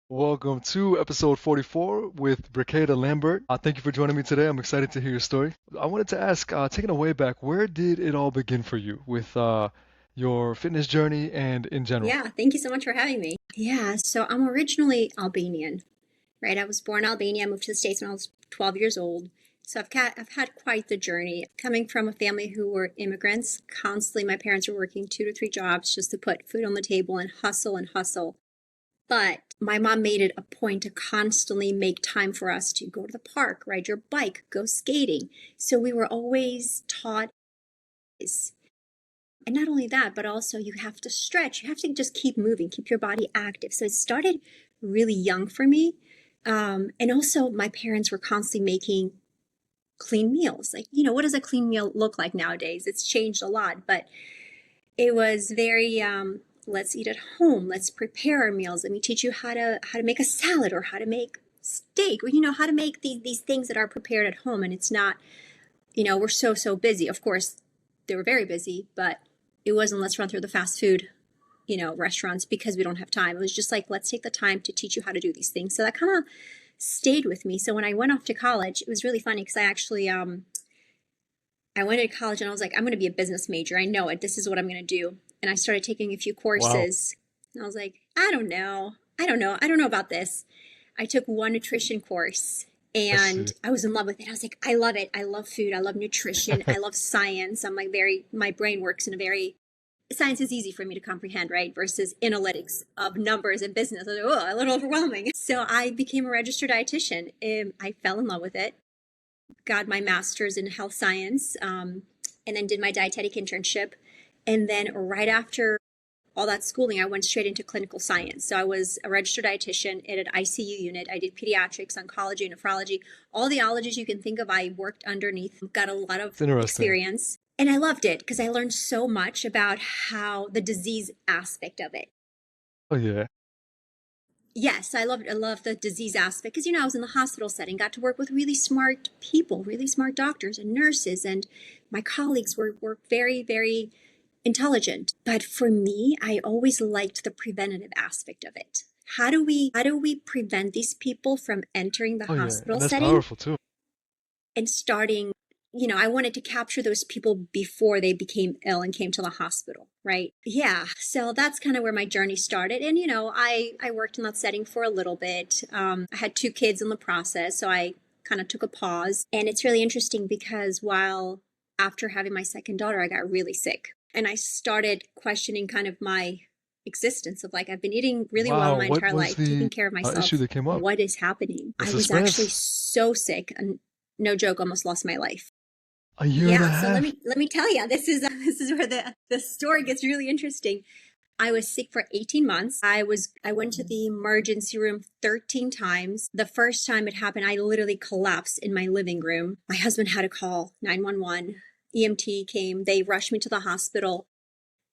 Welcome to episode 44 with Brikeda Lambert. Thank you for joining me today. I'm excited to hear your story. I wanted to ask, taking it way back, where did it all begin for you with your fitness journey and in general? Yeah, thank you so much for having me. Yeah, so I'm originally Albanian, right? I was born in Albania. I moved to the States when I was 12 years old. So I've had quite the journey. Coming from a family who were immigrants, constantly my parents were working 2 to 3 jobs just to put food on the table and hustle and hustle. But my mom made it a point to constantly make time for us to go to the park, ride your bike, go skating. So we were always taught this. And not only that, but also you have to stretch. You have to just keep moving, keep your body active. So it started really young for me. And also, my parents were constantly making clean meals. Like, what does a clean meal look like nowadays? It's changed a lot, but it was very let's eat at home. Let's prepare our meals. Let me teach you how to make a salad or how to make steak, or how to make these things that are prepared at home. And it's not, we're so busy. Of course, they were very busy, but it wasn't let's run through the fast food, restaurants because we don't have time. It was just like, let's take the time to teach you how to do these things. So that kind of stayed with me. So when I went off to college, it was really funny because I actually, I went to college and I was like, I'm going to be a business major. I know it. This is what I'm going to do. And I started taking a few Wow, courses. And I was like, I don't know. I don't know. I don't know about this. I took one nutrition course I and see. I was in love with it. I was like, I love it. I love food. I love nutrition. I love science. I'm like my brain works in a very, science is easy for me to comprehend, right? Versus analytics of numbers and business. I was like, oh, a little overwhelming. So I became a registered dietitian. I fell in love with it, got my master's in health science, and then did my dietetic internship. And then right after all that schooling, I went straight into clinical science. So I was a registered dietitian in an ICU unit. I did pediatrics, oncology, nephrology, all the ologies you can think of. I worked underneath, got a lot It's of interesting. experience. And I loved it because I learned so much about how the disease aspect of it. Oh yeah. Yes, I love the disease aspect because I was in the hospital setting, got to work with really smart people, really smart doctors and nurses, and my colleagues were very, very intelligent. But for me, I always liked the preventative aspect of it. How do we prevent these people from entering the Oh yeah, hospital and that's setting powerful too. and starting, I wanted to capture those people before they became ill and came to the hospital, right? Yeah. So that's kind of where my journey started. And, I worked in that setting for a little bit. I had 2 kids in the process. So I kind of took a pause. And it's really interesting because after having my second daughter, I got really sick. And I started questioning kind of my existence of like, I've been eating really well Wow, my what entire was life, taking the care of issue myself. that came up? What is happening? The I was actually suspense? so sick and no joke, almost lost my life. A year and a Yeah, so let half. me let me tell you, this is this is where the story gets really interesting. I was sick for 18 months. I went to the emergency room 13 times. The first time it happened, I literally collapsed in my living room. My husband had to call 911. EMT came. They rushed me to the hospital.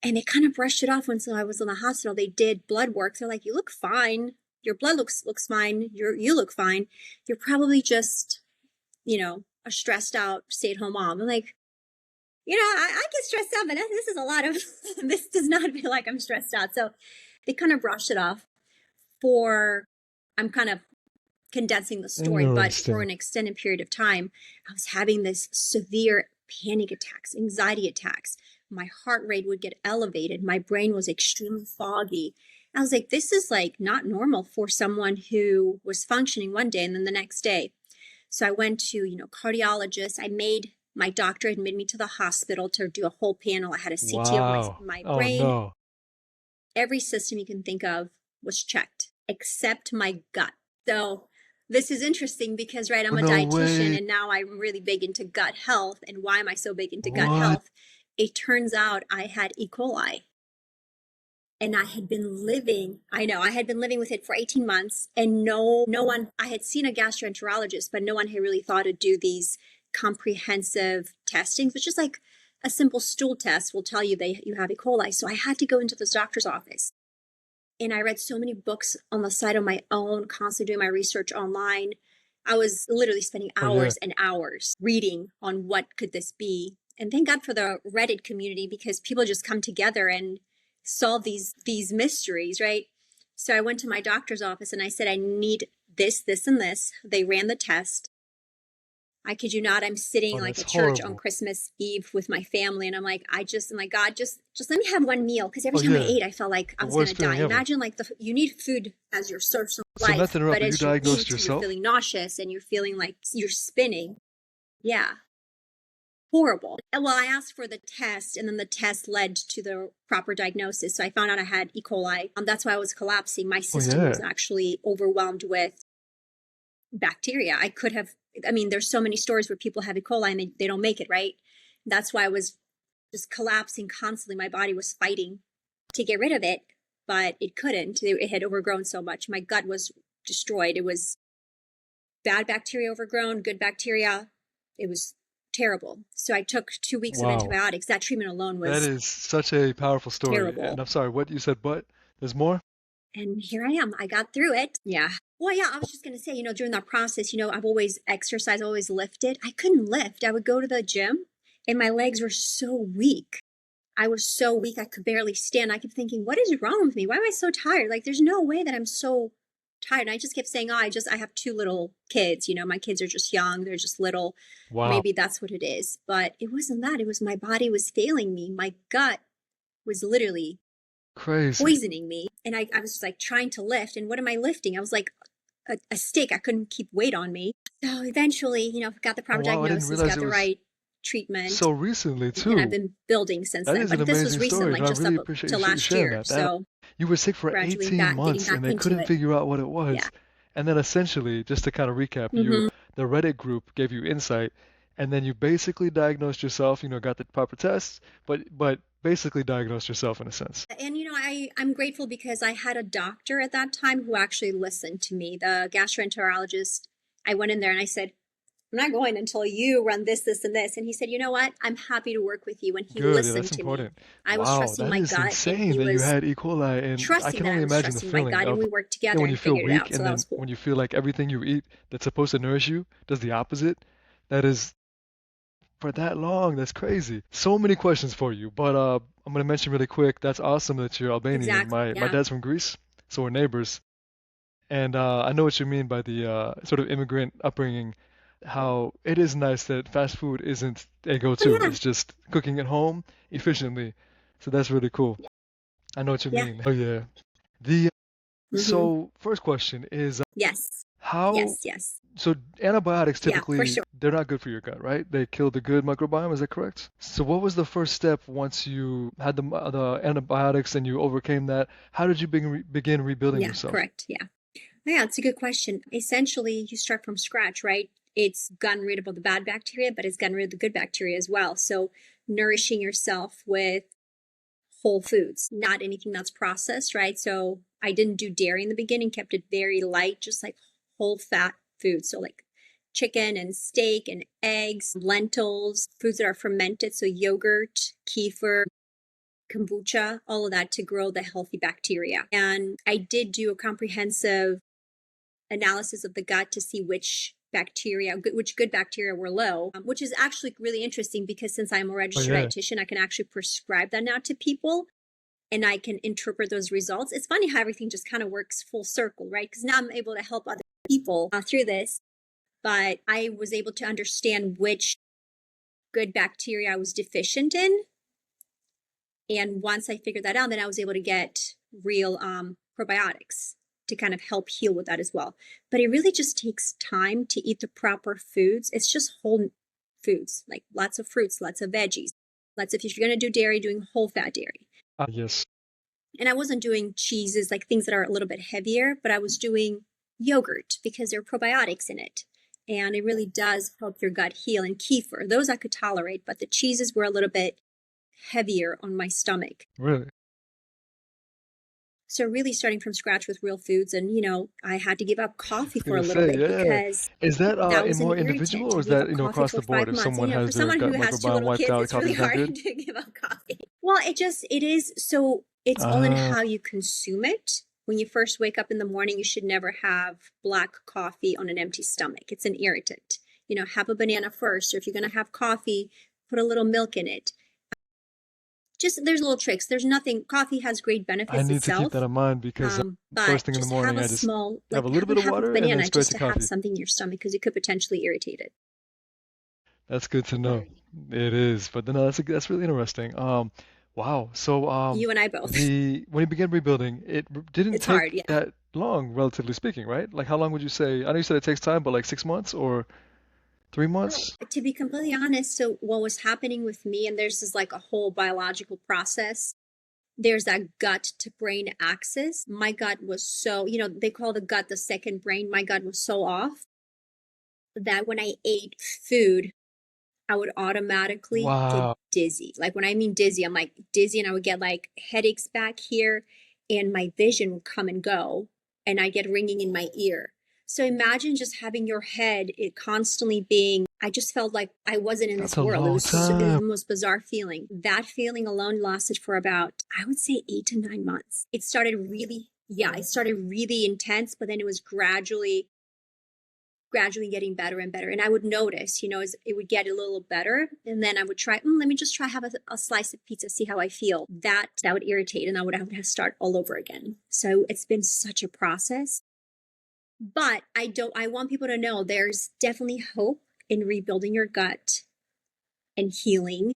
And they kind of brushed it off when I was in the hospital. They did blood work. They're like, "You look fine. Your blood looks fine. You look fine. You're probably just, a stressed out stay-at-home mom." I'm like, I get stressed out, but this is a lot of, this does not feel like I'm stressed out. So they kind of brushed it off for, I'm kind of condensing the story, but for Interesting. an extended period of time, I was having this severe panic attacks, anxiety attacks. My heart rate would get elevated. My brain was extremely foggy. I was like, this is like not normal for someone who was functioning one day and then the next day. So I went to, cardiologist. I made my doctor admit me to the hospital to do a whole panel. I had a CT of my Wow. my Oh brain. no. Every system you can think of was checked except my gut. So this is interesting because, right, Oh I'm a no dietitian way. and now I'm really big into gut health. And why am I so big into gut What? health? It turns out I had E. coli and I had been living with it for 18 months and no one, I had seen a gastroenterologist, but no one had really thought to do these comprehensive testings, which is like a simple stool test will tell you you have E. coli. So I had to go into this doctor's office and I read so many books on the side of my own, constantly doing my research online. I was literally spending Oh yeah. hours and hours reading on what could this be. And thank God for the Reddit community because people just come together and solve these mysteries, right? So I went to my doctor's office and I said, I need this, this, and this. They ran the test. I kid you not, I'm sitting Oh, like that's at church on horrible. Christmas Eve with my family, and I'm like, I'm like, God, just let me have one meal, because every Oh time I yeah, ate, I felt like I the was gonna worst die. feeling ever. Imagine like you need food as your source of So not life, to interrupt, but but you as you diagnosed eat, you're yourself? feeling nauseous and you're feeling like you're spinning. Yeah, horrible. Well, I asked for the test, and then the test led to the proper diagnosis. So I found out I had E. coli. That's why I was collapsing. My Oh system was yeah. actually overwhelmed with bacteria. I could have, I mean, there's so many stories where people have E. coli and they don't make it, right? That's why I was just collapsing constantly. My body was fighting to get rid of it, but it couldn't. It had overgrown so much. My gut was destroyed. It was bad bacteria overgrown, good bacteria. It was terrible. So I took 2 weeks of Wow. antibiotics. That treatment alone That was is such a powerful story. And terrible. I'm sorry, what you said, but there's more? And here I am. I got through it. Yeah. Well, yeah, I was just going to say, during that process, I've always exercised, always lifted. I couldn't lift. I would go to the gym and my legs were so weak. I was so weak, I could barely stand. I kept thinking, what is wrong with me? Why am I so tired? Like, there's no way that I'm so tired. And I just kept saying, I have 2 little kids. My kids are just young. They're just little. Wow. Maybe that's what it is. But it wasn't that. It was my body was failing me. My gut was literally Crazy. poisoning me. And I was just like trying to lift. And what am I lifting? I was like a stick. I couldn't keep weight on me. So eventually, got the Oh proper wow, I didn't diagnosis, realize got it the was right treatment. so recently And I've too. been building since That then. is an But this was amazing recent, story, and like I just up really appreciate to you last sharing year. that. That So you were sick for gradually 18 getting months and back they into couldn't it. figure out what it Yeah. was. And then essentially, just to kind of recap, Mm-hmm. the Reddit group gave you insight, and then you basically diagnosed yourself, got the proper tests, but basically diagnosed yourself in a sense. And I'm grateful because I had a doctor at that time who actually listened to me. The gastroenterologist, I went in there and I said, I'm not going until you run this, this, and this. And he said, you know what? I'm happy to work with you. And he Good, yeah, that's listened to me. important. I was Wow, trusting that my is gut, and insane he that you was had E. coli, and I trusting can that only I was imagine the trusting my feeling gut. And of, we worked together when you and feel figured it weak out. and So that then was cool. when you feel like everything you eat that's supposed to nourish you does the opposite. That is for that long. That's crazy. So many questions for you, but I'm gonna mention really quick. That's awesome that you're Albanian. Exactly. My Yeah. dad's from Greece, so we're neighbors, and I know what you mean by the sort of immigrant upbringing. How it is nice that fast food isn't a Oh, go-to. yeah. It's just cooking at home efficiently. So that's really cool. I know what you Yeah. mean. Oh yeah. The Mm-hmm. so first question is Yes. how Yes. Yes. so antibiotics Yeah, for typically sure. they're not good for your gut, right? They kill the good microbiome, is that correct? So what was the first step once you had the antibiotics and you overcame that? How did you begin rebuilding Yeah, yourself? correct. Yeah. Yeah, it's a good question. Essentially, you start from scratch, right? It's gotten rid of all the bad bacteria, but it's gotten rid of the good bacteria as well. So, nourishing yourself with whole foods, not anything that's processed, right? So, I didn't do dairy in the beginning, kept it very light, just like whole fat foods. So, like chicken and steak and eggs, lentils, foods that are fermented. So, yogurt, kefir, kombucha, all of that to grow the healthy bacteria. And I did do a comprehensive analysis of the gut to see which good bacteria were low, which is actually really interesting because since I'm a Oh registered yeah. dietitian, I can actually prescribe that now to people and I can interpret those results. It's funny how everything just kind of works full circle, right? Because now I'm able to help other people through this, but I was able to understand which good bacteria I was deficient in. And once I figured that out, then I was able to get real probiotics to kind of help heal with that as well. But it really just takes time to eat the proper foods. It's just whole foods, like lots of fruits, lots of veggies, if you're going to do dairy, doing whole fat dairy. Yes. And I wasn't doing cheeses, like things that are a little bit heavier, but I was doing yogurt because there are probiotics in it. And it really does help your gut heal. And kefir, those I could tolerate, but the cheeses were a little bit heavier on my stomach. Really? So really starting from scratch with real foods. And, I had to give up I coffee was for gonna a little say, bit yeah. because Is that that in was an more individual irritant. or I is gave that, up coffee across for the board? five If months. someone For has their someone gut who has two microbiome little wiped kids, out, it's really coffee's not hard good? to give up coffee. Well, it is. So it's all in Ah, how you consume it. When you first wake up in the morning, you should never have black coffee on an empty stomach. It's an irritant. Have a banana first, or if you're going to have coffee, put a little milk in it. Just there's little tricks. There's nothing. Coffee has great I benefits need to keep that itself, in mind because but first thing in the just have morning a I just small, have a like little have bit a of half of water and then banana straight just to to have coffee. something in your stomach because it could potentially irritate it. That's good to know. It is, but no, that's really interesting. Wow. So You and I both. the when you began rebuilding, didn't It's hard, take yeah. that long, relatively speaking, right? Like how long would you say? I know you said it takes time, but like 6 months or 3 months? To be completely honest, so what was happening with me, and there's this like a whole biological process. There's that gut to brain axis. My gut was so, they call the gut the second brain. My gut was so off that when I ate food, I would automatically get Wow. dizzy. Like when I mean dizzy, I'm like dizzy and I would get like headaches back here and my vision would come and go and I get ringing in my ear. So imagine just having your head it constantly being, I just felt like I wasn't in That's this a world. long It was time. the most bizarre feeling. That feeling alone lasted for about, I would say 8 to 9 months. It started really, yeah, it started really intense, but then it was gradually getting better and better. And I would notice, as it would get a little better. And then I would try, let me just try have a slice of pizza, see how I feel. That would irritate and I would have to start all over again. So it's been such a process. But I want people to know there's definitely hope in rebuilding your gut and healing.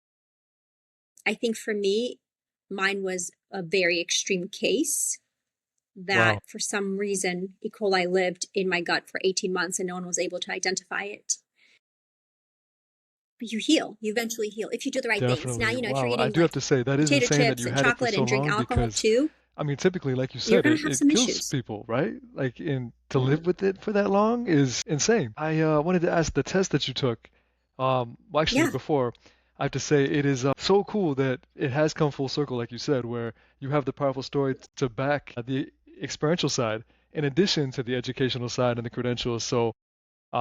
I think for me, mine was a very extreme case that Wow. for some reason E. coli lived in my gut for 18 months and no one was able to identify it. But you heal. You eventually heal if you do the right things. Now, Definitely. if you're Wow. I eating do have like to say that is potato insane that chips you and had it for chocolate so and drink long alcohol because too, I mean, typically, like you you're said, going to have it some kills issues. people, right? Like, to live with it for that long is insane. I wanted to ask the test that you took. Well, actually, Yeah. before, I have to say it is so cool that it has come full circle, like you said, where you have the powerful story to back the experiential side, in addition to the educational side and the credentials. So,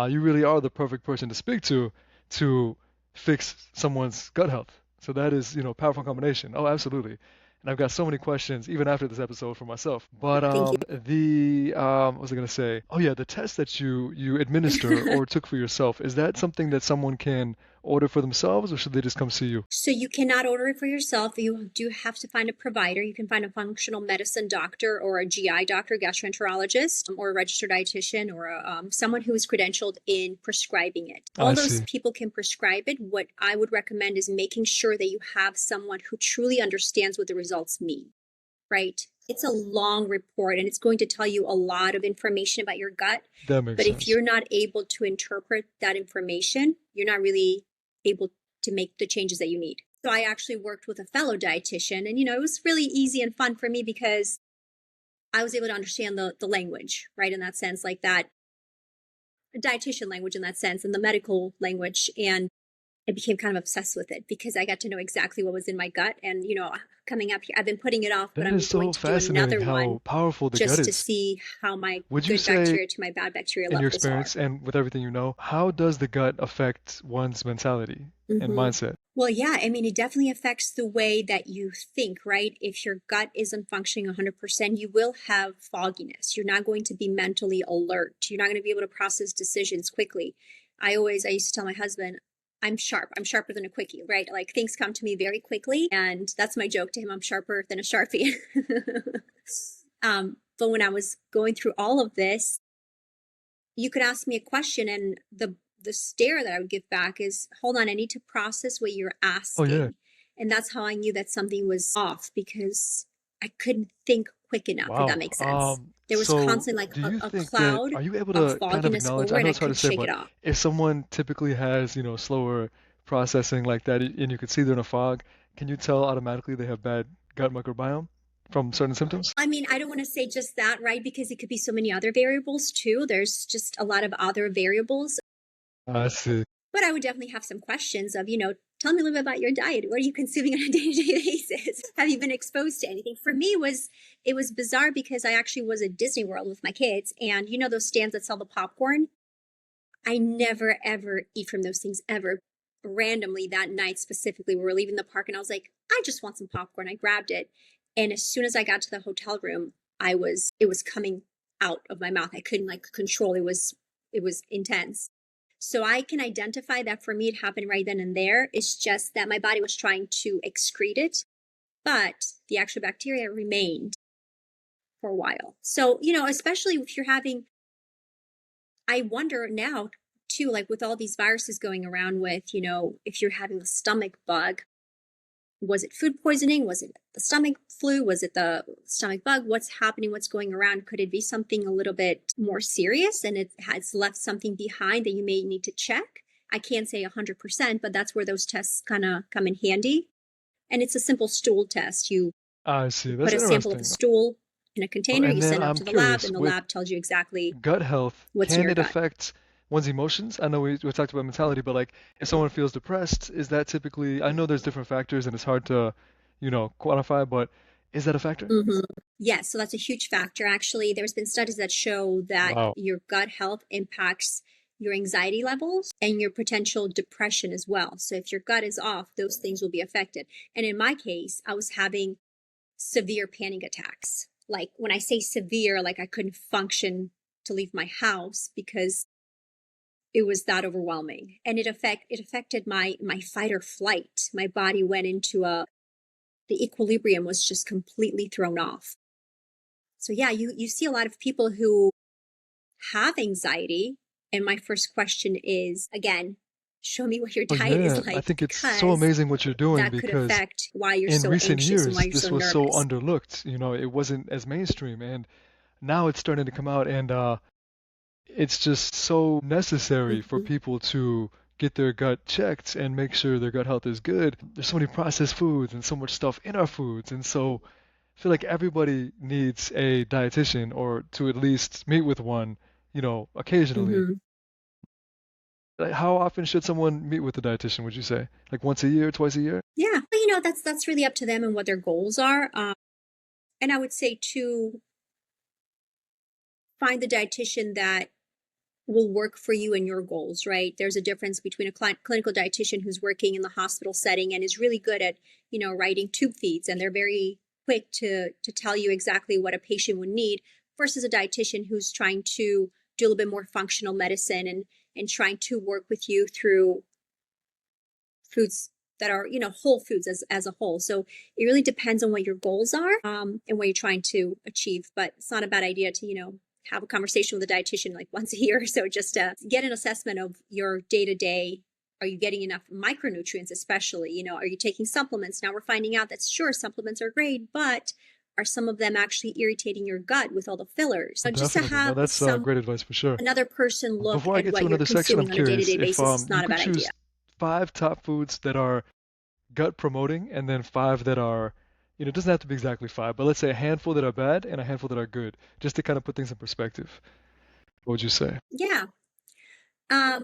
you really are the perfect person to speak to fix someone's gut health. So that is, powerful combination. Oh, absolutely. And I've got so many questions even after this episode for myself. But Thank you. what was I gonna say? Oh yeah, the test that you administer or took for yourself, is that something that someone can order for themselves, or should they just come see you? So you cannot order it for yourself. You do have to find a provider. You can find a functional medicine doctor or a GI doctor, gastroenterologist, or a registered dietitian, or someone who is credentialed in prescribing it. I All those see. people can prescribe it. What I would recommend is making sure that you have someone who truly understands what the results mean, right? It's a long report and it's going to tell you a lot of information about your gut. That makes But if sense. you're not able to interpret that information, you're not really able to make the changes that you need. So I actually worked with a fellow dietitian and it was really easy and fun for me because I was able to understand the language, right? In that sense, like that dietitian language in that sense and the medical language. And I became kind of obsessed with it because I got to know exactly what was in my gut. And, coming up here, I've been putting it off, but That I'm is going so to do fascinating another one how powerful the gut just to is. see how my Would you good say, bacteria to my bad bacteria in your levels are. experience and with everything you know, how does the gut affect one's mentality and Mm-hmm. mindset? Well, yeah, I mean, it definitely affects the way that you think, right? If your gut isn't functioning 100%, you will have fogginess. You're not going to be mentally alert. You're not going to be able to process decisions quickly. I used to tell my husband, I'm sharp. I'm sharper than a quickie, right? Like things come to me very quickly. And that's my joke to him. I'm sharper than a Sharpie. But when I was going through all of this, you could ask me a question and the stare that I would give back is, hold on, I need to process what you're Oh yeah. asking. And that's how I knew that something was off because I couldn't think quick enough, if that Wow. makes sense. There was So constantly like do you a think that cloud are you able of to kind of fogginess acknowledge? over I and know I it's hard to couldn't say, shake it but off. if someone typically has, slower processing like that, and you could see they're in a fog, can you tell automatically they have bad gut microbiome from certain symptoms? I mean, I don't want to say just that, right? Because it could be so many other variables too. There's just a lot of other variables. I see. But I would definitely have some questions of, tell me a little bit about your diet. What are you consuming on a day-to-day basis? Have you been exposed to anything? For me, it was bizarre because I actually was at Disney World with my kids, and those stands that sell the popcorn. I never ever eat from those things ever. Randomly that night specifically, we were leaving the park, and I was like, I just want some popcorn. I grabbed it, and as soon as I got to the hotel room, it was coming out of my mouth. I couldn't like control. It was intense. So I can identify that for me, it happened right then and there. It's just that my body was trying to excrete it. but the actual bacteria remained for a while. So, especially if you're having, I wonder now too, like with all these viruses going around with, if you're having a stomach bug, was it food poisoning? Was it the stomach flu? Was it the stomach bug? What's happening? What's going around? Could it be something a little bit more serious and it has left something behind that you may need to check? I can't say 100%, but that's where those tests kind of come in handy. And it's a simple stool test. You I see. put That's a sample of the interesting. stool in a container, you And then send it up I'm to the lab, curious, and the with lab tells you exactly gut health, what's in can your it gut. affect one's emotions? I know we talked about mentality, but like if someone feels depressed, is that typically, I know there's different factors and it's hard to, quantify, but is that a factor? Mm-hmm. Yes, so that's a huge factor. Actually, there's been studies that show that Wow. your gut health impacts your anxiety levels and your potential depression as well. So if your gut is off, those things will be affected. And in my case, I was having severe panic attacks. Like when I say severe, like I couldn't function to leave my house because it was that overwhelming. And it affected my fight or flight. My body went into the equilibrium was just completely thrown off. So yeah, you see a lot of people who have anxiety. And my first question is, again, show me what your Oh diet yeah, is I like, think it's so because amazing what you're doing that could because affect why you're in so recent anxious and why years you're this so was so nervous. underlooked. It wasn't as mainstream, and now it's starting to come out, and it's just so necessary for Mhm. people to get their gut checked and make sure their gut health is good. There's so many processed foods and so much stuff in our foods, and so I feel like everybody needs a dietitian or to at least meet with one, occasionally. Mhm. Like, how often should someone meet with a dietitian, would you say? Like once a year, twice a year? Yeah, but that's really up to them and what their goals are. And I would say to find the dietitian that will work for you and your goals, right? There's a difference between a clinical dietitian who's working in the hospital setting and is really good at, writing tube feeds, and they're very quick to tell you exactly what a patient would need, versus a dietitian who's trying to do a little bit more functional medicine and trying to work with you through foods that are, whole foods as a whole. So it really depends on what your goals are, and what you're trying to achieve. But it's not a bad idea to, have a conversation with a dietitian like once a year or so, just to get an assessment of your day to day. Are you getting enough micronutrients, especially? Are you taking supplements? Now we're finding out that sure, supplements are great, but are some of them actually irritating your gut with all the fillers? So just to Definitely. No, have that's great advice for sure. another person look Before I at get what to you're another section, I'm consuming on a day to curious day if basis is you not a could bad idea. choose five top foods that are gut promoting and then five that are, it doesn't have to be exactly five, but let's say a handful that are bad and a handful that are good, just to kind of put things in perspective. What would you say? Yeah.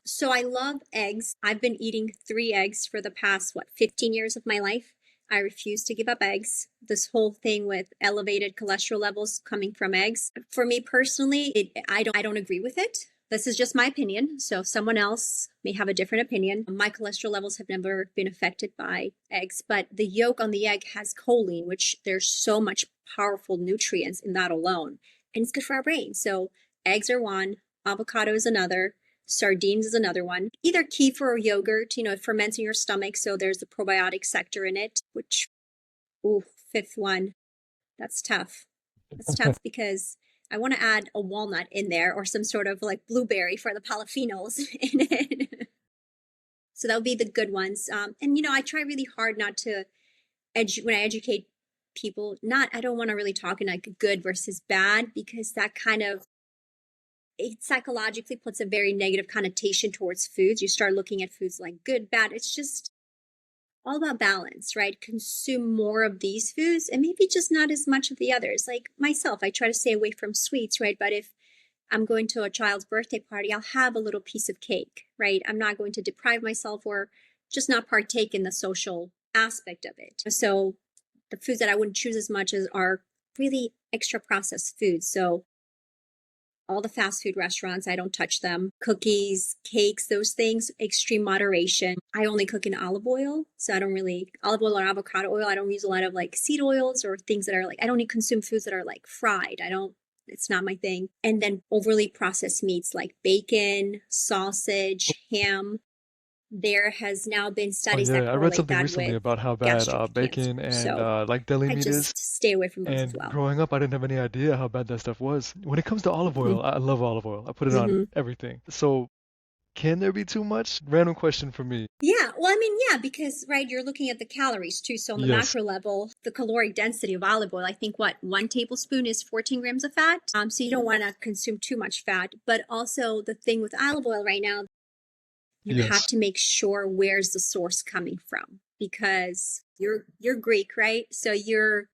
So I love eggs. I've been eating 3 eggs for the past, 15 years of my life. I refuse to give up eggs. This whole thing with elevated cholesterol levels coming from eggs, for me personally, I don't agree with it. This is just my opinion. So someone else may have a different opinion. My cholesterol levels have never been affected by eggs, but the yolk on the egg has choline, which there's so much powerful nutrients in that alone, and it's good for our brain. So eggs are one, avocado is another. Sardines is another one. Either kefir or yogurt, it ferments in your stomach, so there's the probiotic sector in it, which, ooh, fifth one, that's tough. That's tough because I want to add a walnut in there or some sort of like blueberry for the polyphenols in it. So that would be the good ones. And, I try really hard not to, when I educate people, I don't want to really talk in like good versus bad, because that kind of, it psychologically puts a very negative connotation towards foods. You start looking at foods like good, bad. It's just all about balance, right? Consume more of these foods and maybe just not as much of the others. Like myself, I try to stay away from sweets, right? But if I'm going to a child's birthday party, I'll have a little piece of cake, right? I'm not going to deprive myself or just not partake in the social aspect of it. So the foods that I wouldn't choose as much as are really extra processed foods. So all the fast food restaurants, I don't touch them. Cookies, cakes, those things, extreme moderation. I only cook in olive oil. So I don't really, olive oil or avocado oil. I don't use a lot of like seed oils or things that are like, I don't even consume foods that are like fried. It's not my thing. And then overly processed meats like bacon, sausage, ham. there has now been Oh studies that yeah, I read correlate something that recently with about how bad gastric cancer. bacon and So like deli I meat is. just stay away from those as And well. growing up, I didn't have any idea how bad that stuff was. When it comes to olive oil, I love olive oil. I put it on Mm-hmm. everything. So can there be too much? Random question for me. Yeah, well, I mean, yeah, because right, you're looking at the calories too. So on the Yes. macro level, the caloric density of olive oil, I think what 1 tablespoon is 14 grams of fat. So you don't want to consume too much fat. But also the thing with olive oil right now, you have Yes. to make sure where's the source coming from because you're Greek, right? So you're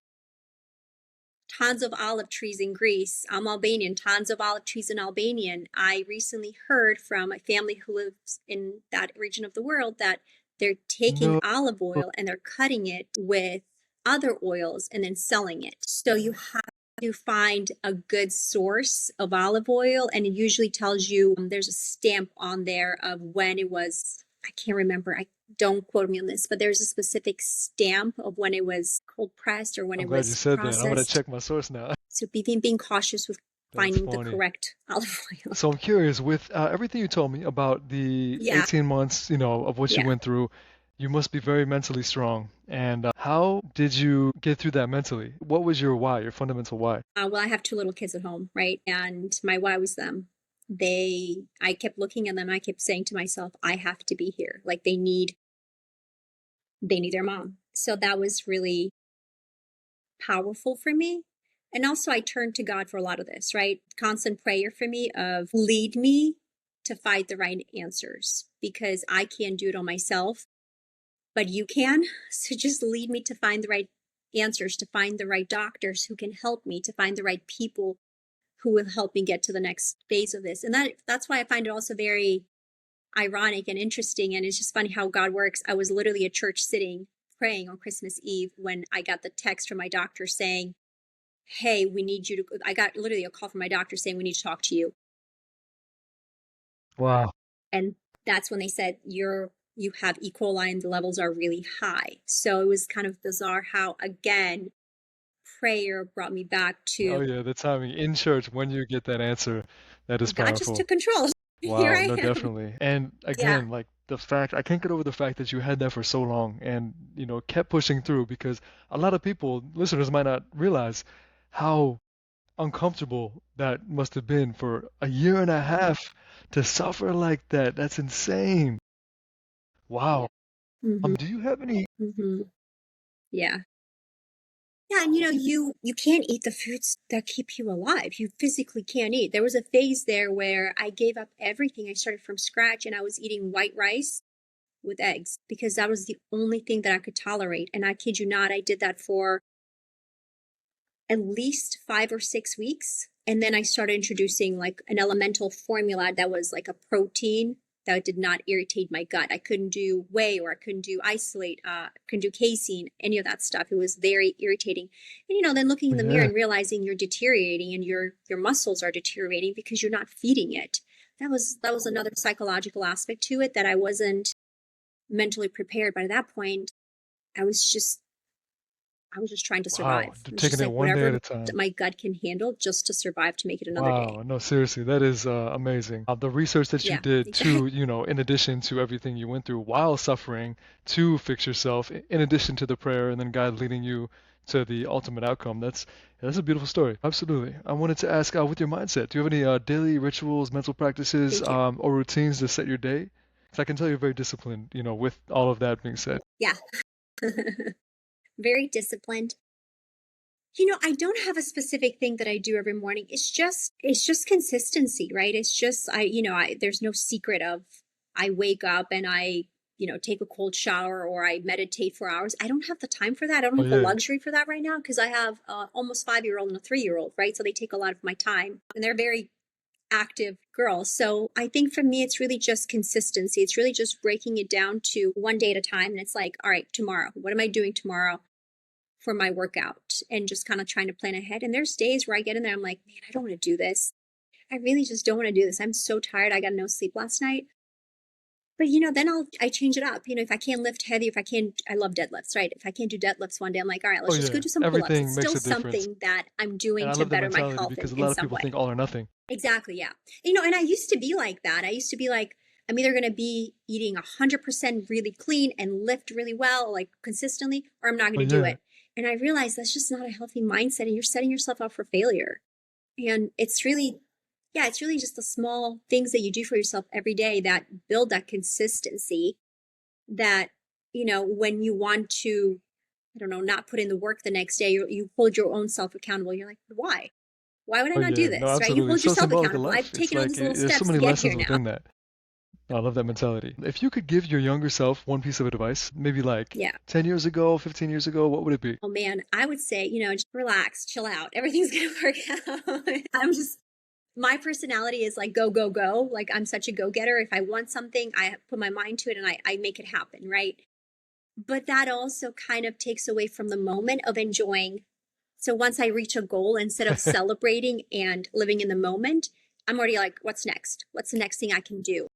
tons of olive trees in Greece. I'm Albanian, tons of olive trees in Albania. And I recently heard from a family who lives in that region of the world that they're taking No. olive oil and they're cutting it with other oils and then selling it. So you have to find a good source of olive oil, and it usually tells you there's a stamp on there of when it was. I can't remember. I don't quote me on this, but there's a specific stamp of when it was cold pressed or when I'm it glad you was said that. I'm gonna processed. check my source now. So being cautious with That's finding the funny. correct olive oil. So I'm curious, with everything you told me about the Yeah, 18 months, of what you yeah. went through, you must be very mentally strong. And how did you get through that mentally? What was your why, your fundamental why? Well, I have two little kids at home, right? And my why was them. I kept looking at them. I kept saying to myself, I have to be here. Like they need their mom. So that was really powerful for me. And also, I turned to God for a lot of this, right? Constant prayer for me of lead me to find the right answers because I can't do it on myself, but you can. So just lead me to find the right answers, to find the right doctors who can help me, to find the right people who will help me get to the next phase of this. And that's why I find it also very ironic and interesting. And it's just funny how God works. I was literally at church sitting praying on Christmas Eve when I got the text from my doctor saying, hey, we need you to, I got literally a call from my doctor saying, we need to talk to you. Wow. And that's when they said, you have E. coli and the levels are really high. So it was kind of bizarre how, again, prayer brought me back Oh to yeah, the timing in church when you get that answer, that is God just powerful. took control. Here Wow, I no, am. definitely. And Yeah. again, like the fact, I can't get over the fact that you had that for so long and, kept pushing through because a lot of people, listeners might not realize how uncomfortable that must have been for a year and a half to suffer like that. That's insane. Wow. Mm-hmm. Do you have any? Mm-hmm. Yeah. Yeah, and you can't eat the foods that keep you alive. You physically can't eat. There was a phase there where I gave up everything. I started from scratch and I was eating white rice with eggs because that was the only thing that I could tolerate. And I kid you not, I did that for at least 5 or 6 weeks. And then I started introducing like an elemental formula that was like a protein that did not irritate my gut. I couldn't do whey or I couldn't do isolate, couldn't do casein, any of that stuff. It was very irritating. And then looking in the mirror Yeah. and realizing you're deteriorating and your muscles are deteriorating because you're not feeding it. That was another psychological aspect to it that I wasn't mentally prepared. But at that point, I was just I was just trying to Wow. survive. It was Taking just it like one day at whatever a time. my gut can handle just to survive to make it another day. Wow, no, seriously, that is amazing. The research that you Yeah, did exactly. to, in addition to everything you went through while suffering to fix yourself, in addition to the prayer and then God leading you to the ultimate outcome, that's a beautiful story. Absolutely. I wanted to ask, with your mindset, do you have any daily rituals, mental practices, Thank you. or routines to set your day? 'Cause I can tell you're very disciplined, with all of that being said. Yeah. Very disciplined. I don't have a specific thing that I do every morning. It's just consistency, right? It's just I there's no secret of I wake up and I take a cold shower or I meditate for hours. I don't have the time for that. I don't Oh have the yeah. luxury for that right now because I have almost 5-year-old and a 3-year-old, right? So they take a lot of my time and they're very active girls. So I think for me, it's really just consistency. It's really just breaking it down to one day at a time. And it's like, all right, tomorrow, what am I doing tomorrow for my workout? And just kind of trying to plan ahead. And there's days where I get in there, I'm like, man, I don't want to do this. I really just don't want to do this. I'm so tired. I got no sleep last night. But then I change it up. If I can't lift heavy, if I can't, I love deadlifts, right? If I can't do deadlifts one day, I'm like, all right, Oh let's just go yeah. do some pull-ups. It's Everything still makes a difference. something that I'm And doing I to love the better my mentality health because a in lot of some people way. think all or nothing. Exactly, yeah. And I used to be like that. I used to be like, I'm either going to be eating 100% really clean and lift really well, like consistently, or I'm not going Oh to do yeah. it. And I realized that's just not a healthy mindset, and you're setting yourself up for failure. And it's really, yeah, it's really just the small things that you do for yourself every day that build that consistency that, when you want to, I don't know, not put in the work the next day, you hold your own self accountable. You're like, why? Why would I Oh not do yeah. No, this? Right? You absolutely. It's hold so yourself symbolic of accountable. I've life. It's taken all like these little there's so steps many to get lessons here now. within that. I love that mentality. If you could give your younger self one piece of advice, maybe like Yeah. 10 years ago, 15 years ago, what would it be? Oh man, I would say, just relax, chill out. Everything's going to work out. My personality is like go, go, go. Like I'm such a go getter. If I want something, I put my mind to it and I make it happen. Right. But that also kind of takes away from the moment of enjoying. So once I reach a goal, instead of celebrating and living in the moment, I'm already like, what's next? What's the next thing I can do?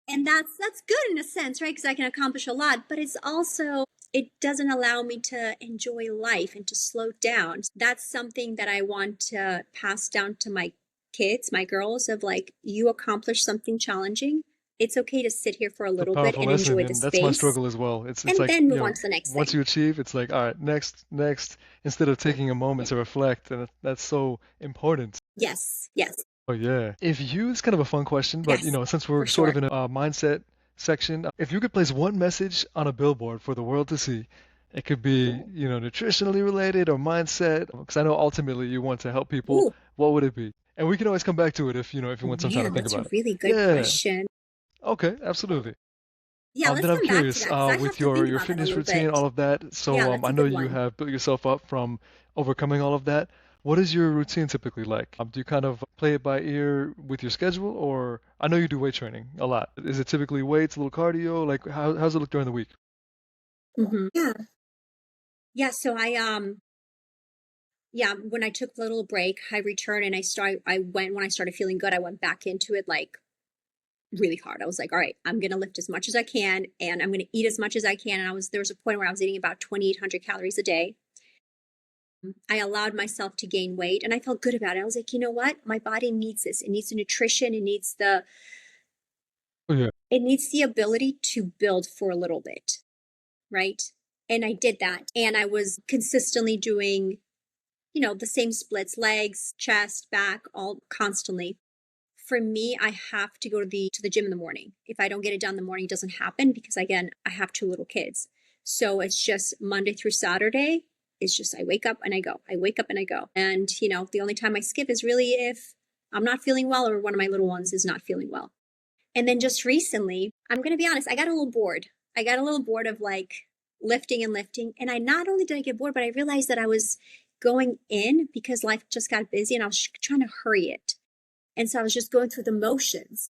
And that's good in a sense, right? Because I can accomplish a lot, but it's also, it doesn't allow me to enjoy life and to slow down. That's something that I want to pass down to my kids, my girls, of like, you accomplish something challenging. It's okay to sit here for a It's a little bit powerful and lesson, enjoy the and that's my space struggle as well. It's and like, then move on to the next once thing. you achieve, it's like, all right, next, next, instead of taking a moment to reflect, and that's so important. Yes, yes, Oh yeah. If you, it's kind of a fun question, but yes, since for we're sort sure. of in a mindset section, if you could place one message on a billboard for the world to see, it could be, nutritionally related or mindset, because I know ultimately you want to help people. Ooh, What would it be? And we can always come back to it if, if you oh want some time to man, think that's a about it. really good Yeah. question. Okay, absolutely. Yeah, let's Then I'm come back to curious, that because I have with to your think your about that a fitness little routine, bit. all of that. So Yeah, that's I a know good you one. have built yourself up from overcoming all of that. What is your routine typically like? Do you kind of play it by ear with your schedule, or I know you do weight training a lot. Is it typically weights, a little cardio? Like how's it look during the week? Yeah, yeah. So yeah, when I took the little break, I returned and I went when I started feeling good. I went back into it like really hard. I was like, all right, I'm gonna lift as much as I can and I'm gonna eat as much as I can. And there was a point where I was eating about 2,800 calories a day. I allowed myself to gain weight and I felt good about it. I was like, you know what? My body needs this. It needs the nutrition. Oh yeah. It needs the ability to build for a little bit, right? And I did that. And I was consistently doing, the same splits, legs, chest, back, all constantly. For me, I have to go to the gym in the morning. If I don't get it done in the morning, it doesn't happen because again, I have two little kids. So it's just Monday through Saturday. It's just I wake up and I go. I wake up and I go. And the only time I skip is really if I'm not feeling well or one of my little ones is not feeling well. And then just recently, I'm going to be honest, I got a little bored. I got a little bored of like lifting and lifting. And I not only did I get bored, but I realized that I was going in because life just got busy and I was trying to hurry it. And so I was just going through the motions.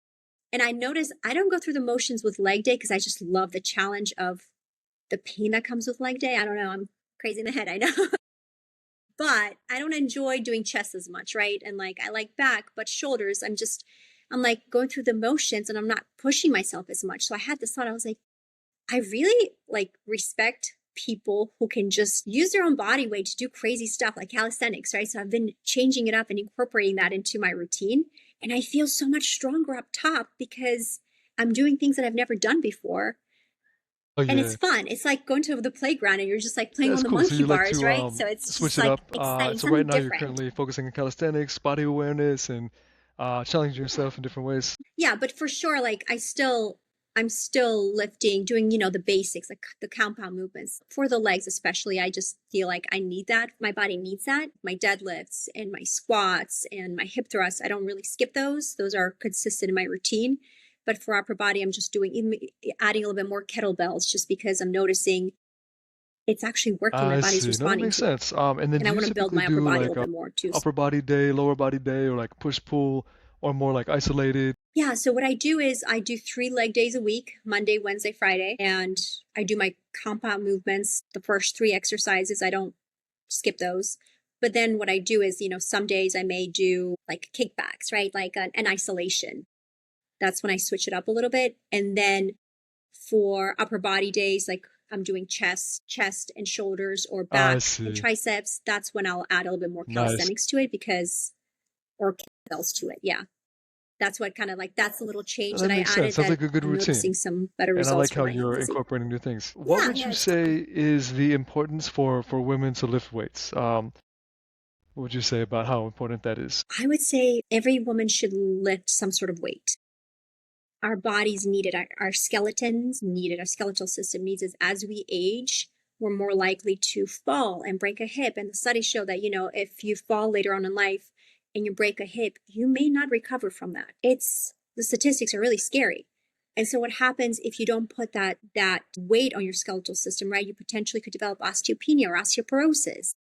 And I noticed I don't go through the motions with leg day because I just love the challenge of the pain that comes with leg day. I don't know. I'm crazy in the head. I know. But I don't enjoy doing chest as much, right? And like I like back, but shoulders, I'm like going through the motions and I'm not pushing myself as much. So I had this thought, I was like, I really like respect people who can just use their own body weight to do crazy stuff like calisthenics, right? So I've been changing it up and incorporating that into my routine. And I feel so much stronger up top because I'm doing things that I've never done before. Oh And it's yeah. fun. It's like going to the playground and you're just like playing That's on the cool. So monkey you like bars, to right? So it's switch just it like up. exciting, So right something now you're different. currently focusing on calisthenics, body awareness, and challenging yourself in different ways. Yeah, but for sure, like I'm still lifting, doing, the basics, like the compound movements for the legs, especially. I just feel like I need that. My body needs that. My deadlifts and my squats and my hip thrusts, I don't really skip those. Those are consistent in my routine. But for upper body, I'm just adding a little bit more kettlebells just because I'm noticing it's actually working. My I body's see. No, that responding makes to it. sense. And then And do I you want to build typically my upper do body a like little a bit more too. upper body day, lower body day, or like push pull, or more like isolated? Yeah, so what I do is I do 3 leg days a week, Monday, Wednesday, Friday, and I do my compound movements, the first 3 exercises. I don't skip those. But then what I do is, some days I may do like kickbacks, right? Like an isolation. That's when I switch it up a little bit. And then for upper body days, like I'm doing chest and shoulders or I back and see. triceps, that's when I'll add a little bit more Nice. calisthenics to it or kettlebells to it. Yeah. That's what kind of like, that's the little change That that I makes sense. added Sounds that like a good I'm routine. noticing some better And I results like for how my you're physique. incorporating new things. What Yeah, would yeah, you it's fun. say is the importance for women to lift weights? What would you say about how important that is? I would say every woman should lift some sort of weight. Our bodies need it, our skeletons need it, our skeletal system needs it. As we age, we're more likely to fall and break a hip. And the studies show that, if you fall later on in life and you break a hip, you may not recover from that. The statistics are really scary. And so what happens if you don't put that weight on your skeletal system, right? You potentially could develop osteopenia or osteoporosis.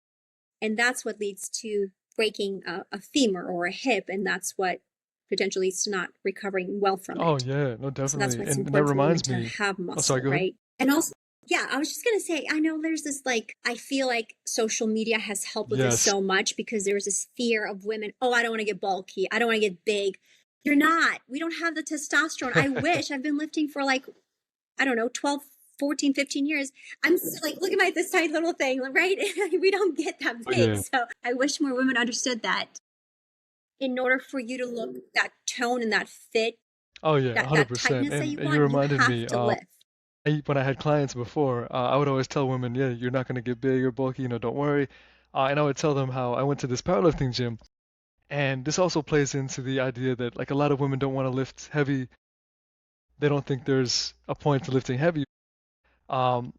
And that's what leads to breaking a femur or a hip. And that's what potentially leads to not recovering well from Oh it. yeah, no, So that's why definitely. it's And that important for women reminds to me. have Oh, sorry, muscle, go ahead. right? And also, yeah, I was just going to say, I know there's this like, I feel like social media has helped with this Yes. so much because there's this fear of women. Oh, I don't want to get bulky. I don't want to get big. You're not. We don't have the testosterone. I wish. I've been lifting for like, I don't know, 12, 14, 15 years. I'm still like, look at this tiny little thing, right? We don't get that Oh big. yeah. So I wish more women understood that in order for you to look that tone and that fit, Oh yeah, that 100%. tightness that And you you want, you reminded have me. to lift. When I had clients before, I would always tell women, yeah, you're not gonna get big or bulky, don't worry. And I would tell them how I went to this powerlifting gym, and this also plays into the idea that like a lot of women don't want to lift heavy. They don't think there's a point to lifting heavy. Um,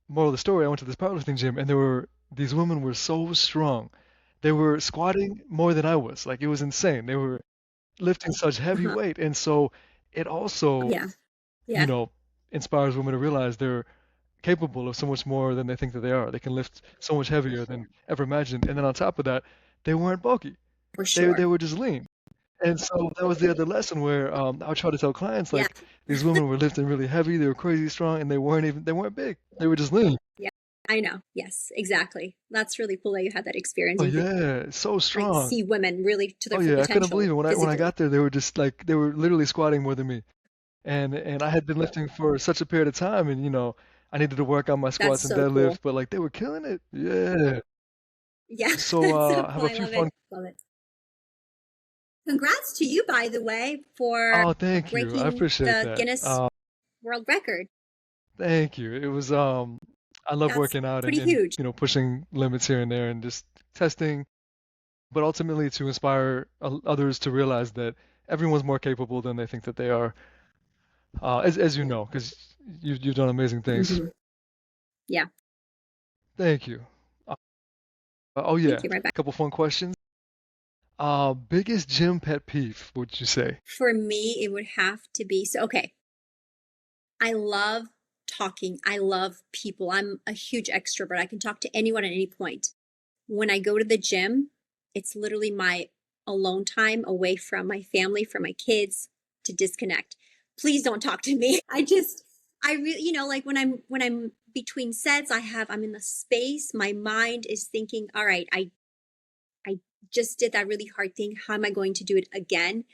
Moral of the story, I went to this powerlifting gym, and these women were so strong. They were squatting more than I was. Like it was insane. They were lifting such heavy Uh-huh. weight, and so it also, Yeah. you Yeah. know, inspires women to realize they're capable of so much more than they think that they are. They can lift so much heavier than ever imagined. And then on top of that, they weren't bulky. For They sure. were just lean. And so that was the other lesson where I would try to tell clients Yeah. like these women were lifting really heavy, they were crazy strong, and they weren't big. They were just lean. Yeah. I know. Yes, exactly. That's really cool that you had that experience Oh and you could yeah, so like strong. see women really to Oh their full yeah, I couldn't believe potential it when I physically. got there. They were just like they were literally squatting more than me. And I had been lifting for such a period of time, and I needed to work on my That's squats and so deadlift, cool. but like they were killing it. Yeah. Yeah. So That's so I have cool. a I few love it. fun. Love it. Congrats to you, by the way, for Oh, thank you. I breaking appreciate the that. Guinness World Record. Thank you. It was I love That's working out pretty and huge. pushing limits here and there and just testing, but ultimately to inspire others to realize that everyone's more capable than they think that they are. As you know, because you've done amazing things. Hmm. Yeah. Thank you. Uh, oh Thank yeah, you. Right a back. couple fun questions. Biggest gym pet peeve, would you say? For me, it would have to be so. Okay. I love talking. I love people. I'm a huge extrovert. I can talk to anyone at any point. When I go to the gym, it's literally my alone time away from my family, from my kids to disconnect. Please don't talk to me. I really, like when I'm between sets, I'm in the space. My mind is thinking, all right, I just did that really hard thing. How am I going to do it again?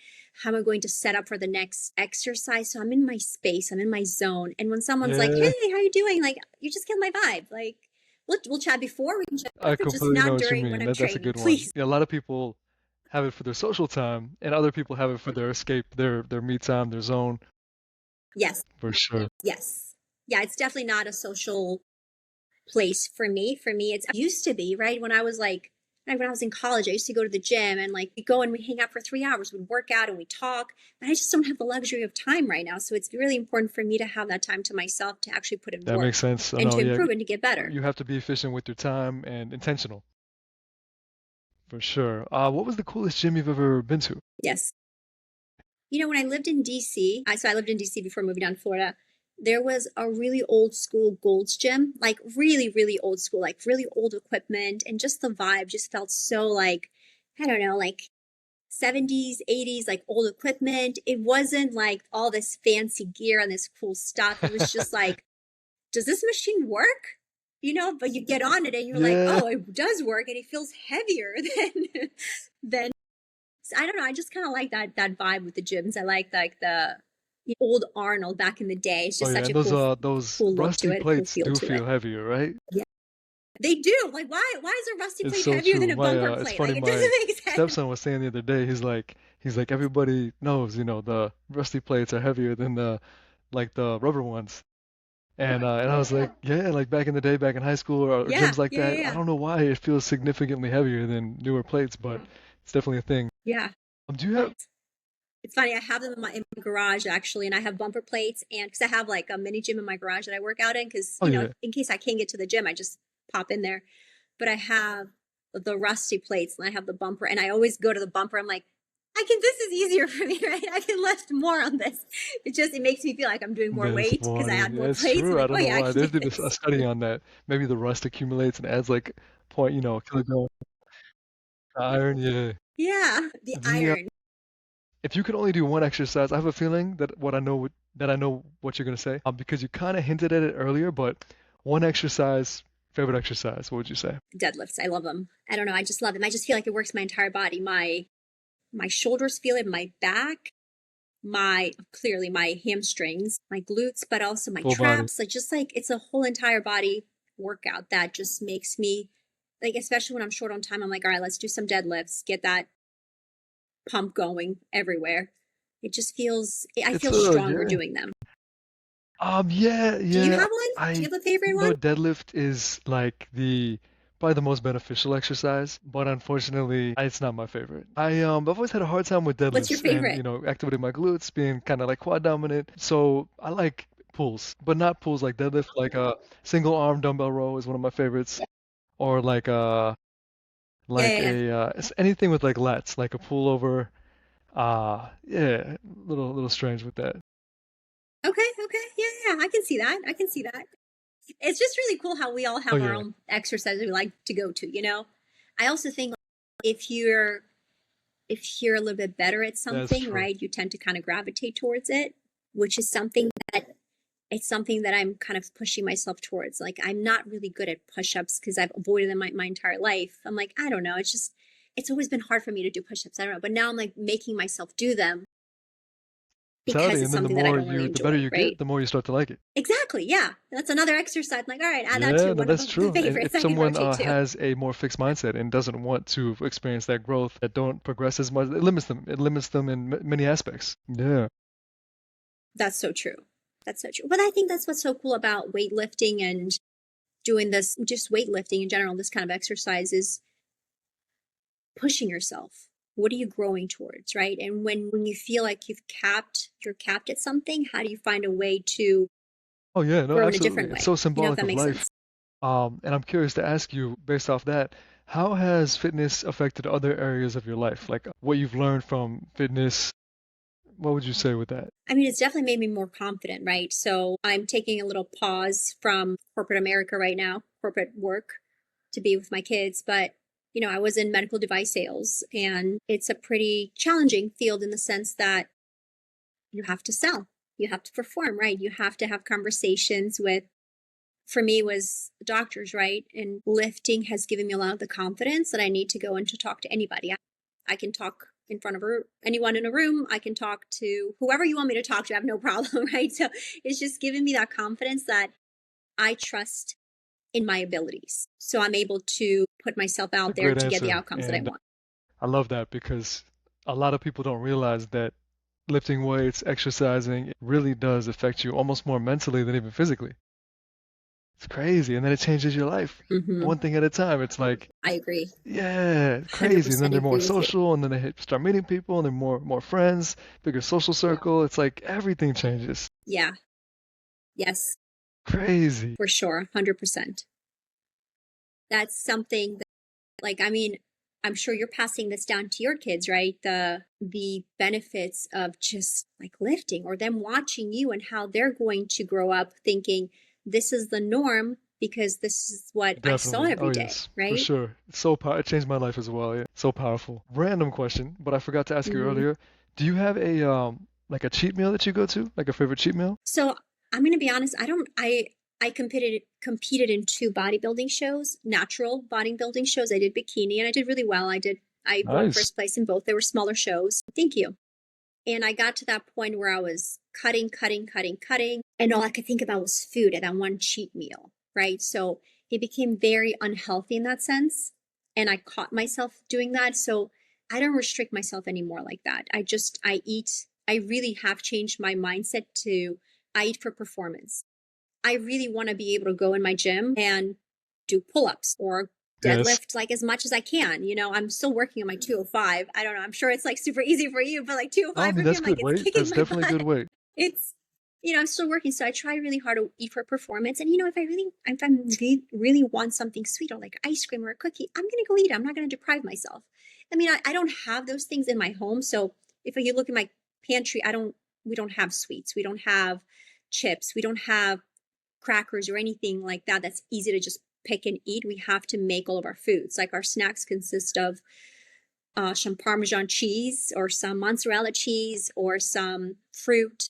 How am I going to set up for the next exercise? So I'm in my space, I'm in my zone. And when someone's like, Yeah, hey, how you doing? Like, you just killed my vibe. Like, we'll chat before, we can chat I after, just completely know not what you during when mean. I'm That's a training, good one. please. Yeah, a lot of people have it for their social time, and other people have it for their escape, their me time, their zone, Yes, for sure. yes. Yeah, it's definitely not a social place for me. For me, it used to be, right? When I was in college, I used to go to the gym and like we go and we hang out for 3 hours, we'd work out and we talk. But I just don't have the luxury of time right now. So it's really important for me to have that time to myself to actually put in That makes work sense. I and know, to yeah, improve and to get better. you have to be efficient with your time and intentional, for sure. What was the coolest gym you've ever been to? Yes. When I lived in DC, I lived in DC before moving down to Florida. There was a really old school Gold's Gym, like really, really old school, like really old equipment, and just the vibe just felt so like, I don't know, like 70s, 80s, like old equipment. It wasn't like all this fancy gear and this cool stuff. It was just like, does this machine work? But you get on it and you're like, Yeah. oh, it does work and it feels heavier than I don't know. I just kind of like that vibe with the gyms. I like the old Arnold back in the day. It's Oh just yeah, such and a those cool look to rusty it, cool plates feel do to feel it. heavier, right? Yeah, they do. Like, why is a rusty It's plate so heavier than true. a bumper It's plate? funny. Like, it My doesn't make sense. stepson was saying the other day, he's like, He's like, everybody knows, the rusty plates are heavier than the rubber ones. And I was like, yeah, like back in the day, back in high school or Yeah, gyms like yeah, yeah, that, I yeah. don't know why it feels significantly heavier than newer plates, but it's definitely a thing. Yeah. Do you have? It's funny. I have them in my garage actually, and I have bumper plates, and because I have like a mini gym in my garage that I work out in, because Oh yeah, in case I can't get to the gym, I just pop in there. But I have the rusty plates, and I have the bumper, and I always go to the bumper. I'm like, I can. This is easier for me, right? I can lift more on this. It makes me feel like I'm doing more that's weight because I funny. add more Yeah, it's plates. I'm true. I like, oh don't know yeah, I why. can do There's been a this. study on that. Maybe the rust accumulates and adds like point, kilogram iron. Yeah. Yeah, the The iron. If you could only do one exercise, I have a feeling that I know what you're gonna say, because you kind of hinted at it earlier, but one exercise, favorite exercise, what would you say? Deadlifts. I love them. I don't know. I just love them. I just feel like it works my entire body. My shoulders feel it, my back, my clearly my hamstrings, my glutes, but also my Full body. traps. Like just like it's a whole entire body workout that just makes me like, especially when I'm short on time, I'm like, all right, let's do some deadlifts, get that pump going everywhere. It just feels I It's feel stronger yeah. doing them. Yeah, Do you yeah. have one? Do you I have a favorite one? deadlift is like the probably the most beneficial exercise, but unfortunately, it's not my favorite. I've always had a hard time with What's your deadlifts and favorite? activating my glutes, being kind of like quad dominant. So I like pulls, but not pulls like deadlift. Like a single arm dumbbell row is one of my favorites, or Yeah, yeah, yeah. anything with like lats, like a pullover. Yeah, little strange with that. Okay, okay. Yeah, yeah, yeah. I can see that. I can see that. It's just really cool how we all Oh have our yeah, own exercises we like to go to. I also think if you're if you're a little bit better at that's something, true. right, you tend to kind of gravitate towards it, which is something that I'm kind of pushing myself towards. Like I'm not really good at push-ups because I've avoided them my entire life. I'm like, I don't know. It's always been hard for me to do push-ups. I don't know. But now I'm like making myself do them because Mentality, it's and then something that I don't really the better enjoy, you right? get, the more you start to like it. Exactly. Yeah. That's another exercise. I'm like, all right, add that to Yeah, no, one of that's the true. And favorites if I can someone rotate to. has a more fixed mindset and doesn't want to experience that growth, that don't progress as much, it limits them. It limits them in many aspects. Yeah. That's so true. That's so true. But I think that's what's so cool about weightlifting and doing this, just weightlifting in general, this kind of exercise is pushing yourself. What are you growing towards, right? And when you feel like you're capped at something, how do you find a way to Oh yeah, no, grow in a absolutely. different It's way? so If symbolic that of makes life. sense. And I'm curious to ask you, based off that, how has fitness affected other areas of your life? Like what you've learned from fitness, what would you say with that? I mean, it's definitely made me more confident, right? So I'm taking a little pause from corporate America right now, corporate work to be with my kids. But, I was in medical device sales, and it's a pretty challenging field in the sense that you have to sell, you have to perform, right? You have to have conversations with, for me, was doctors, right? And lifting has given me a lot of the confidence that I need to go and to talk to anybody. I can talk in front of anyone in a room. I can talk to whoever you want me to talk to. I have no problem, right? So it's just given me that confidence that I trust in my abilities. So I'm able to put myself It's a out there great to get the answer. outcomes that I And want. I love that because a lot of people don't realize that lifting weights, exercising, it really does affect you almost more mentally than even physically. It's crazy. And then it changes your life Hmm. one thing at a time. It's like, I agree. yeah, it's crazy. And then 100% they're more agree with you. social, and then start meeting people, and they're more friends, bigger social circle. It's like everything changes. Yeah. Yes, Crazy. for sure. 100%. That's something that, like, I mean, I'm sure you're passing this down to your kids, right? The benefits of just like lifting, or them watching you and how they're going to grow up thinking this is the norm because this is what I saw Definitely. every Oh, day, yes, for right? sure. It's so it changed my life as well. Yeah. So powerful. Random question, but I forgot to ask you Hmm. earlier. Do you have a like a cheat meal that you go to? Like a favorite cheat meal? So I'm going to be honest. I don't. I competed in two bodybuilding shows, natural bodybuilding shows. I did bikini, and I did really well. I won Nice. first place in both. They were smaller shows. Thank you. And I got to that point where I was cutting, cutting, cutting, cutting. And all I could think about was food and that one cheat meal, right? So it became very unhealthy in that sense. And I caught myself doing that. So I don't restrict myself anymore like that. I eat. I really have changed my mindset to I eat for performance. I really want to be able to go in my gym and do pull-ups or Yes. deadlift like as much as I can. I'm still working on my 205. I don't know. I'm sure it's like super easy for you, but like No, I 205 for mean me, that's I'm like, good it's weight. kicking That's my definitely good butt. weight. It's, I'm still working. So I try really hard to eat for performance. And, if I'm really want something sweet or like ice cream or a cookie, I'm going to go eat it. I'm not going to deprive myself. I don't have those things in my home. So if you look at my pantry, we don't have sweets. We don't have chips. We don't have crackers or anything like that that's easy to just pick and eat. We have to make all of our foods. Like our snacks consist of some Parmesan cheese or some mozzarella cheese or some fruit,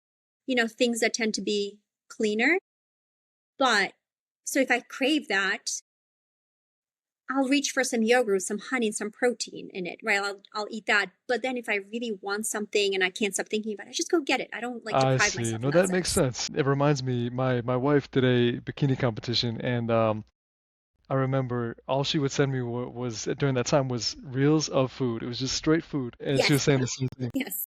things that tend to be cleaner. But so if I crave that, I'll reach for some yogurt with some honey and some protein in it, right? I'll eat that. But then if I really want something and I can't stop thinking about it, I just go get it. I don't like I deprive see. myself No, in that that makes sense. sense. It reminds me, my wife did a bikini competition, and I remember all she would send me was during that time was reels of food. It was just straight food, and she was Yes, saying the same thing. yes.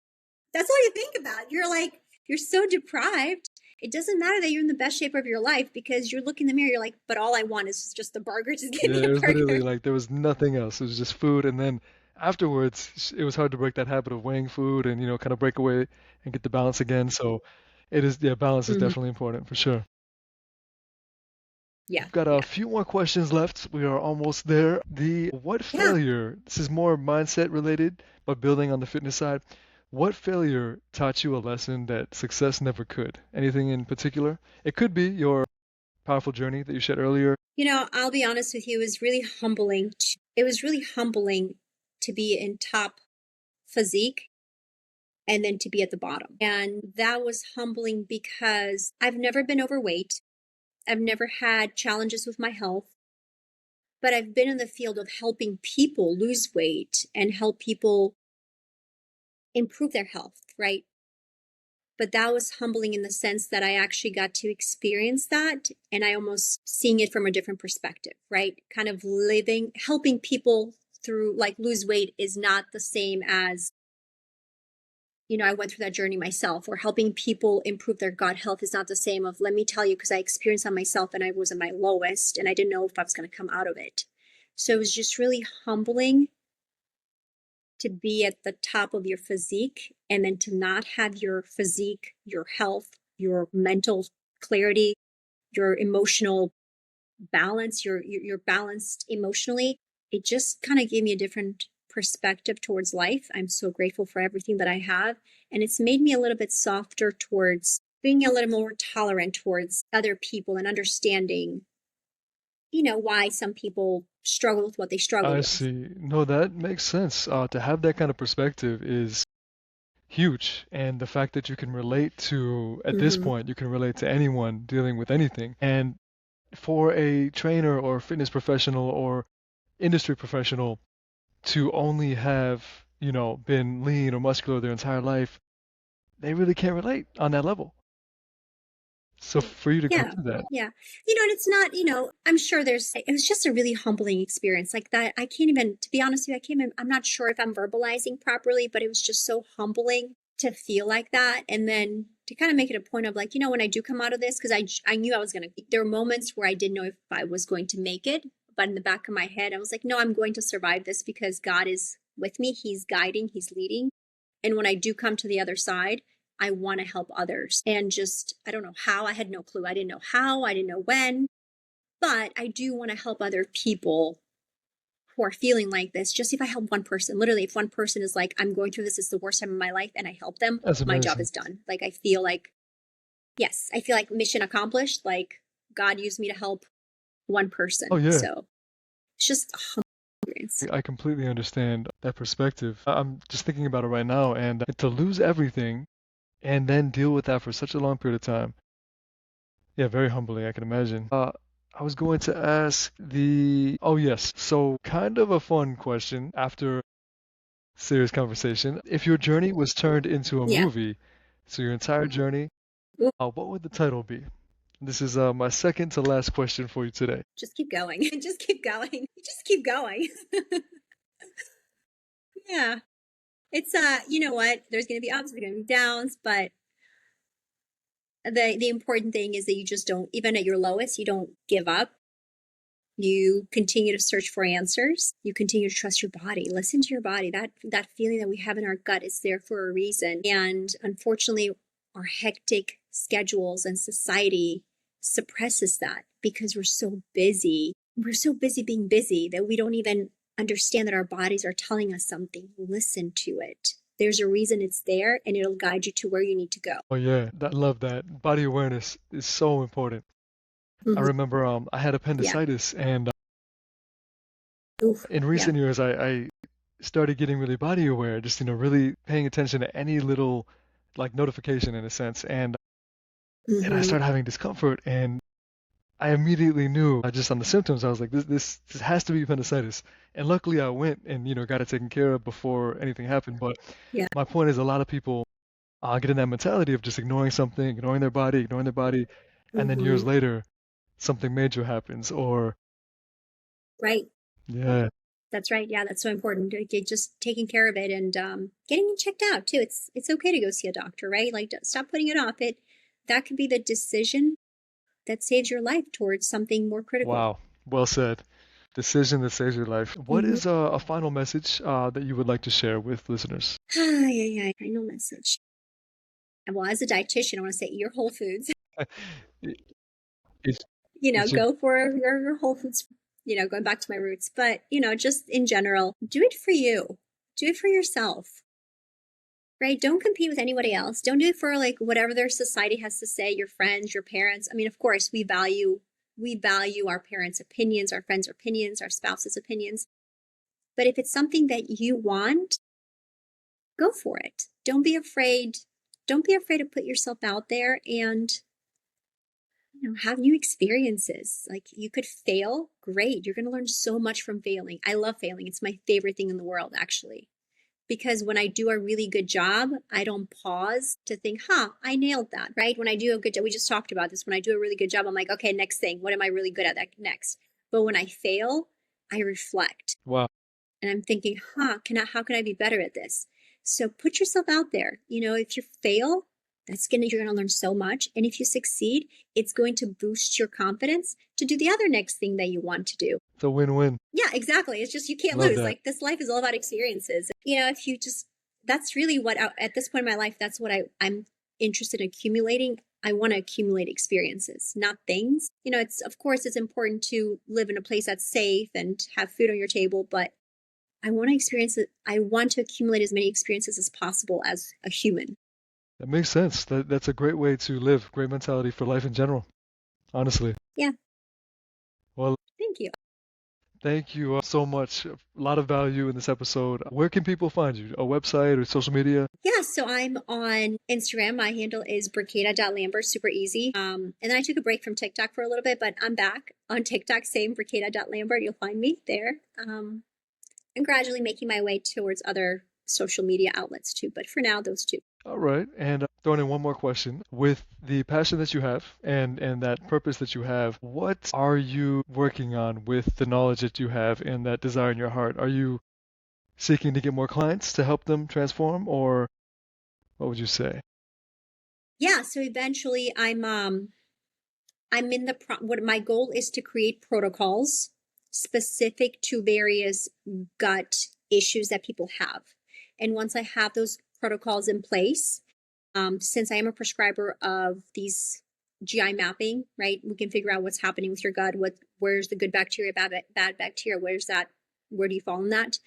That's all you think about. You're so deprived. It doesn't matter that you're in the best shape of your life because you're looking in the mirror, you're like, but all I want is just a burger. Just give Yeah, me it a was literally burger. like there was nothing else. It was just food, and then afterwards, it was hard to break that habit of weighing food and kind of break away and get the balance again. So it is, yeah, balance is Hmm. definitely important for sure. Yeah, We've got a yeah, few more questions left. We are almost there. The what yeah. failure, this is more mindset related, but building on the fitness side. What failure taught you a lesson that success never could? Anything in particular? It could be your powerful journey that you shared earlier. I'll be honest with you, it was really humbling to be in top physique and then to be at the bottom. And that was humbling because I've never been overweight. I've never had challenges with my health, but I've been in the field of helping people lose weight and help people improve their health, right? But that was humbling in the sense that I actually got to experience that and I almost seeing it from a different perspective, right? Kind of helping people through like lose weight is not the same as, I went through that journey myself, or helping people improve their gut health is not the same of, let me tell you, because I experienced on myself and I was at my lowest and I didn't know if I was going to come out of it. So it was just really humbling to be at the top of your physique and then to not have your physique, your health, your mental clarity, your emotional balance, you're balanced emotionally. It just kind of gave me a different perspective towards life. I'm so grateful for everything that I have. And it's made me a little bit softer towards being a little more tolerant towards other people and understanding, why some people struggle with what they struggle I with. see. No, that makes sense. To have that kind of perspective is huge. And the fact that you can relate to, at this Mm-hmm. point, you can relate to anyone dealing with anything. And for a trainer or fitness professional or industry professional to only have, been lean or muscular their entire life, they really can't relate on that level. So for you to go Yeah. through that, Yeah. And it's not, I'm sure it was just a really humbling experience like that. I can't even, to be honest with you, I'm not sure if I'm verbalizing properly, but it was just so humbling to feel like that. And then to kind of make it a point of like, when I do come out of this, because I knew I was going to, there were moments where I didn't know if I was going to make it. But in the back of my head, I was like, no, I'm going to survive this because God is with me. He's guiding, He's leading. And when I do come to the other side, I want to help others. And just, I don't know how, I had no clue. I didn't know how, I didn't know when, but I do want to help other people who are feeling like this. Just if I help one person, literally, if one person is like, I'm going through this, it's the worst time of my life, and I help them, that's my job amazing. is done. Like, I feel like, yes, I feel like mission accomplished. Like, God used me to help one Oh person. yeah, So it's just a humble experience. I completely understand that perspective. I'm just thinking about it right now, and to lose everything and then deal with that for such a long period of time. Yeah, very humbling, I can imagine. I was going to ask oh yes, so kind of a fun question after serious conversation. If your journey was turned into a Yeah. movie, so your entire journey, Ooh, what would the title be? This is my second to last question for you today. just keep going. Just keep going. Just keep going. Yeah. It's you know what? There's gonna be ups, there's gonna be downs, but the important thing is that you just don't, even at your lowest, you don't give up. You continue to search for answers. You continue to trust your body. Listen to your body. That feeling that we have in our gut is there for a reason. And unfortunately, our hectic schedules and society suppresses that because we're so busy. We're so busy being busy that we don't even understand that our bodies are telling us something. Listen to it. There's a reason it's there, and it'll guide you to where you need to go. Oh yeah, I love that. Body awareness is so important. I Mm-hmm. remember I had Yeah. appendicitis, and Oof. in Yeah. recent years I started getting really body aware, just really paying attention to any little like notification in a sense, and I Mm-hmm. started having discomfort, and I immediately knew just on the symptoms. I was like, this has to be appendicitis, and luckily I went and got it taken care of before anything happened. But Yeah. my point is, a lot of people get in that mentality of just ignoring their body, and then years Mm-hmm. later something major happens, or Right. yeah, That's right. Yeah, that's so important. Just taking care of it and getting it checked out too. It's okay to go see a doctor, right? Like, stop putting it off. It that could be the decision that saves your life towards something more critical. wow, well said. Decision that saves your life. What Mm-hmm. is a final message that you would like to share with listeners? Yeah, yeah. Final message. And well, as a dietitian, I want to say eat your whole foods. It- It's it's your Go for your whole foods. Going back to my roots, but just in general, do it for you. Do it for yourself. Right? Don't compete with anybody else. Don't do it for like whatever their society has to say, your friends, your parents. I mean, of course, we value our parents' opinions, our friends' opinions, our spouse's opinions. But if it's something that you want, go for it. Don't be afraid. Don't be afraid to put yourself out there and have new experiences. Like, you could fail, great. You're going to learn so much from failing. I love failing. It's my favorite thing in the world, actually. Because when I do a really good job, I don't pause to think, I nailed that, right? When I do a good job, we just talked about this. When I do a really good job, I'm like, okay, next thing, what am I really good at that next? But when I fail, I reflect wow. and I'm thinking, how can I be better at this? So put yourself out there. If you fail, you're gonna learn so much. And if you succeed, it's going to boost your confidence to do the other next thing that you want to do. It's a win-win. Yeah, exactly. It's just, you can't Love lose. that. Like, this life is all about experiences. If you just, that's really what, at this point in my life, that's what I'm interested in accumulating. I want to accumulate experiences, not things. Of course, it's important to live in a place that's safe and have food on your table, but I want to experience it. I want to accumulate as many experiences as possible as a human. That makes sense. That's a great way to live. Great mentality for life in general, honestly. Yeah, Well, thank you. thank you so much. A lot of value in this episode. Where can people find you? A website or social media? Yeah, so I'm on Instagram. My handle is Brikeda.Lambert, super easy. And then I took a break from TikTok for a little bit, but I'm back on TikTok, same Brikeda.Lambert. You'll find me there. And gradually making my way towards other social media outlets too. But for now, those two. All right. And throwing in one more question. With the passion that you have and that purpose that you have, what are you working on with the knowledge that you have and that desire in your heart? Are you seeking to get more clients to help them transform, or what would you say? Yeah, so eventually I'm in what my goal is to create protocols specific to various gut issues that people have. And once I have those protocols in place, since I am a prescriber of these GI mapping, right? We can figure out what's happening with your gut, where's the good bacteria, bad bacteria, where do you fall in that?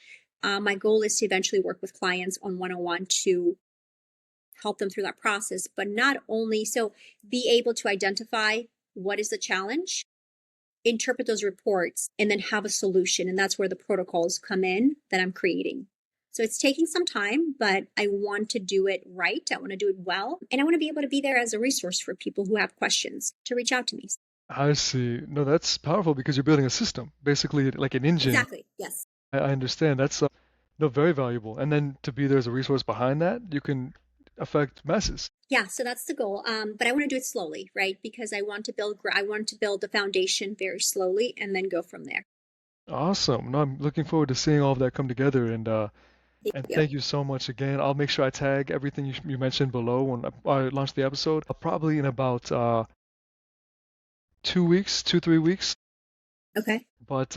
My goal is to eventually work with clients on one-on-one to help them through that process, but not only so, be able to identify what is the challenge, interpret those reports, and then have a solution. And that's where the protocols come in that I'm creating. So it's taking some time, but I want to do it right. I want to do it well. And I want to be able to be there as a resource for people who have questions to reach out to me. I see. No, that's powerful because you're building a system, basically like an engine. Exactly. Yes. I understand. That's no, very valuable. And then to be there as a resource behind that, you can affect masses. Yeah, so that's the goal. But I want to do it slowly, right? Because I want to build the foundation very slowly and then go from there. Awesome. No, I'm looking forward to seeing all of that come together, and Thank And you. thank you so much again. I'll make sure I tag everything you mentioned below when I launch the episode, probably in about 2 weeks, 3 weeks. Okay. But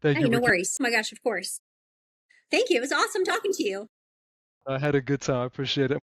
thank Hey, you, no Ricky. worries. Oh my gosh, of course. Thank you. It was awesome talking to you. I had a good time. I appreciate it.